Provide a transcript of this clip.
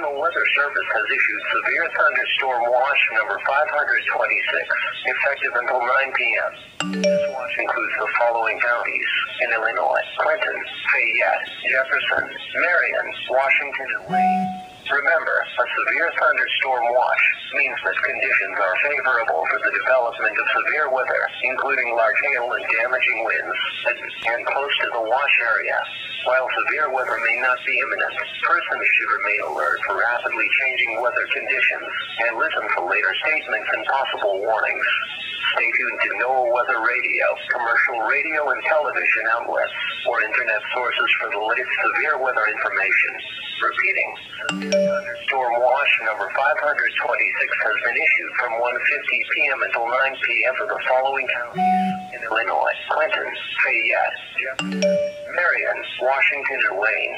National Weather Service has issued severe thunderstorm watch number 526, effective until 9 p.m. This watch includes the following counties in Illinois: Clinton, Fayette, Jefferson, Marion, Washington, and Wayne. Remember, a severe thunderstorm watch means that conditions are favorable for the development of severe weather, including large hail and damaging winds, and close to the watch area. While severe weather may not be imminent, persons should remain alert for rapidly changing weather conditions and listen for later statements and possible warnings. Stay tuned to NOAA Weather Radio, commercial radio and television outlets, or internet sources for the latest severe weather information. Repeating, thunderstorm watch number 526 has been issued from 1:50 p.m. until 9 p.m. for the following counties in Illinois: Clinton, Fayette, Jefferson, Marion, Washington, and Wayne.